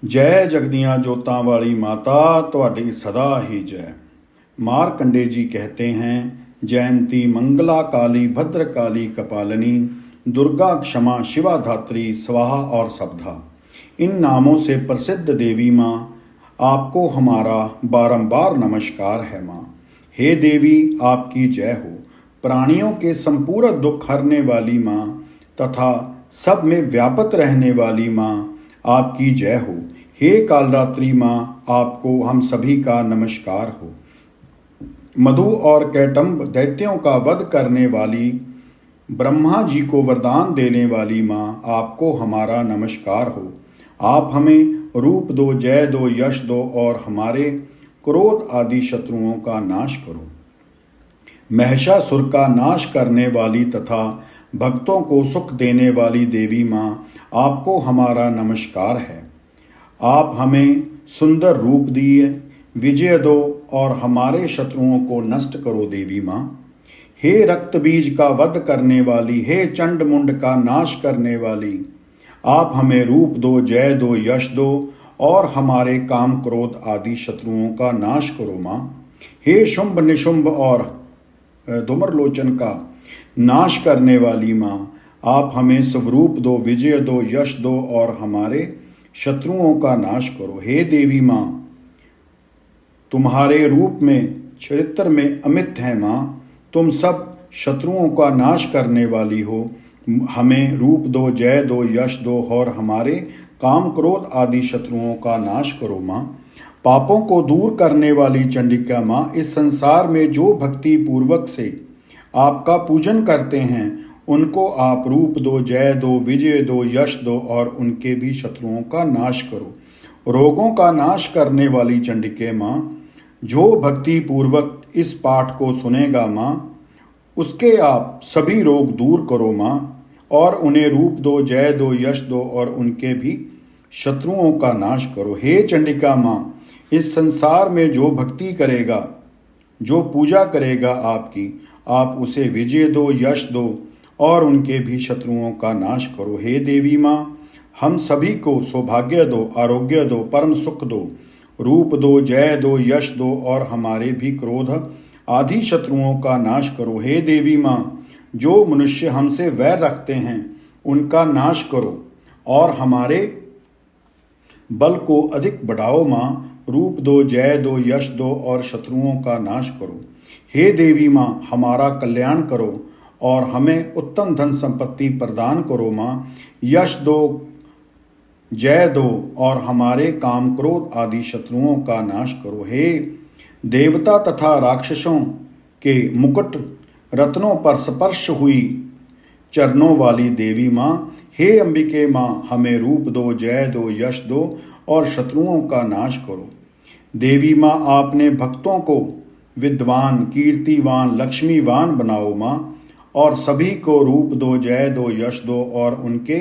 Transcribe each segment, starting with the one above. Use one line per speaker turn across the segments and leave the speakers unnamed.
जय जगदियाँ जोतां वाली माता ਤੁਹਾਡੀ सदा ही जय। मारकंडे जी कहते हैं, जयंती मंगला काली भद्र काली कपालिनी दुर्गा क्षमा शिवा धात्री स्वाहा और सबधा। इन नामों से प्रसिद्ध देवी माँ, आपको हमारा बारंबार नमस्कार है माँ। हे देवी, आपकी जय हो। प्राणियों के संपूर्ण दुख हरने वाली माँ तथा सब में व्यापत रहने वाली माँ, आपकी जय हो। हे कालरात्रि माँ, आपको हम सभी का नमस्कार हो। मधु और कैटंब दैत्यों का वध करने वाली, ब्रह्मा जी को वरदान देने वाली माँ, आपको हमारा नमस्कार हो। आप हमें रूप दो, जय दो, यश दो और हमारे क्रोध आदि शत्रुओं का नाश करो। महिषासुर का नाश करने वाली तथा भक्तों को सुख देने वाली देवी माँ, आपको हमारा नमस्कार है। आप हमें सुंदर रूप दिए, विजय दो और हमारे शत्रुओं को नष्ट करो देवी माँ। हे रक्त बीज का वध करने वाली, हे चंड मुंड का नाश करने वाली, आप हमें रूप दो, जय दो, यश दो और हमारे काम क्रोध आदि शत्रुओं का नाश करो माँ। हे शुंभ निशुंभ और धूम्रलोचन का नाश करने वाली माँ, आप हमें स्वरूप दो, विजय दो, यश दो और हमारे शत्रुओं का नाश करो। हे देवी माँ, तुम्हारे रूप में चरित्र में अमित है माँ, तुम सब शत्रुओं का नाश करने वाली हो। हमें रूप दो, जय दो, यश दो और हमारे काम क्रोध आदि शत्रुओं का नाश करो माँ। पापों को दूर करने वाली चंडिका माँ, इस संसार में जो भक्ति पूर्वक से आपका पूजन करते हैं, उनको आप रूप दो, जय दो, विजय दो, यश दो और उनके भी शत्रुओं का नाश करो। रोगों का नाश करने वाली चंडिके माँ, जो भक्ति पूर्वक इस पाठ को सुनेगा माँ, उसके आप सभी रोग दूर करो माँ और उन्हें रूप दो, जय दो, यश दो और उनके भी शत्रुओं का नाश करो। हे चंडिका माँ, इस संसार में जो भक्ति करेगा, जो पूजा करेगा आपकी, आप उसे विजय दो, यश दो और उनके भी शत्रुओं का नाश करो। हे देवी माँ, हम सभी को सौभाग्य दो, आरोग्य दो, परम सुख दो, रूप दो, जय दो, यश दो और हमारे भी क्रोध आदि शत्रुओं का नाश करो। हे देवी माँ, जो मनुष्य हमसे वैर रखते हैं, उनका नाश करो और हमारे बल को अधिक बढ़ाओ माँ। रूप दो, जय दो, यश दो और शत्रुओं का नाश करो। हे देवी माँ, हमारा कल्याण करो और हमें उत्तम धन संपत्ति प्रदान करो माँ। यश दो, जय दो और हमारे काम क्रोध आदि शत्रुओं का नाश करो। हे देवता तथा राक्षसों के मुकुट रत्नों पर स्पर्श हुई चरणों वाली देवी माँ, हे अंबिके माँ, हमें रूप दो, जय दो, यश दो और शत्रुओं का नाश करो। देवी माँ, आपने भक्तों को विद्वान, कीर्तिवान, लक्ष्मीवान बनाओ माँ और सभी को रूप दो, जय दो, यश दो और उनके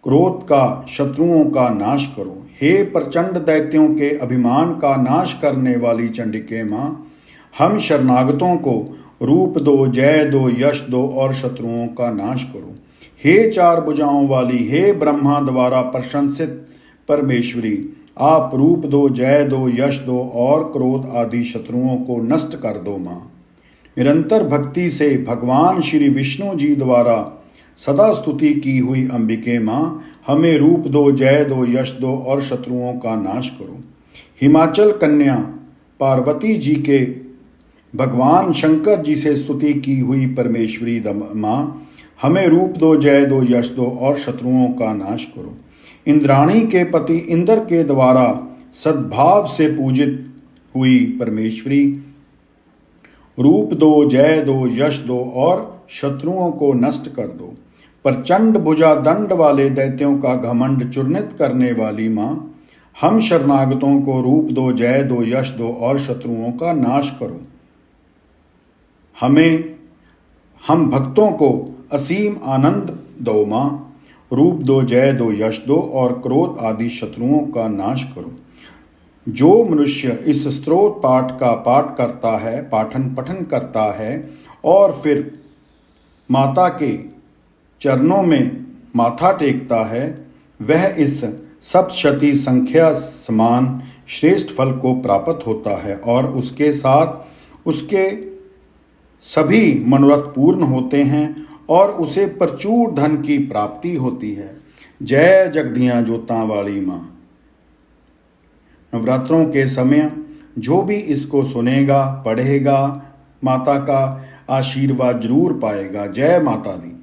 क्रोध का, शत्रुओं का नाश करो। हे प्रचंड दैत्यों के अभिमान का नाश करने वाली चंडिके माँ, हम शरणागतों को रूप दो, जय दो, यश दो और शत्रुओं का नाश करो। हे चार भुजाओं वाली, हे ब्रह्मा द्वारा प्रशंसित परमेश्वरी, आप रूप दो, जय दो, यश दो और क्रोध आदि शत्रुओं को नष्ट कर दो माँ। निरंतर भक्ति से भगवान श्री विष्णु जी द्वारा सदा स्तुति की हुई अंबिके माँ, हमें रूप दो, जय दो, यश दो और शत्रुओं का नाश करो। हिमाचल कन्या पार्वती जी के भगवान शंकर जी से स्तुति की हुई परमेश्वरी माँ, हमें रूप दो, जय दो, यश दो और शत्रुओं का नाश करो। इंद्राणी के पति इंद्र के द्वारा सद्भाव से पूजित हुई परमेश्वरी, रूप दो, जय दो, यश दो और शत्रुओं को नष्ट कर दो। प्रचंड भुजा दंड वाले दैत्यों का घमंड चूर्णित करने वाली माँ, हम शरणागतों को रूप दो, जय दो, यश दो और शत्रुओं का नाश करो। हम भक्तों को असीम आनंद दो माँ। रूप दो, जय दो, यश दो और क्रोध आदि शत्रुओं का नाश करो। जो मनुष्य इस स्तोत्र पाठ का पाठ करता है, पठन करता है और फिर माता के चरणों में माथा टेकता है, वह इस सप्तशती संख्या समान श्रेष्ठ फल को प्राप्त होता है और उसके साथ उसके सभी मनोरथ पूर्ण होते हैं और उसे प्रचुर धन की प्राप्ति होती है। जय जगदियाँ जोतां वाली माँ। नवरात्रों के समय जो भी इसको सुनेगा, पढ़ेगा, माता का आशीर्वाद जरूर पाएगा। जय माता दी।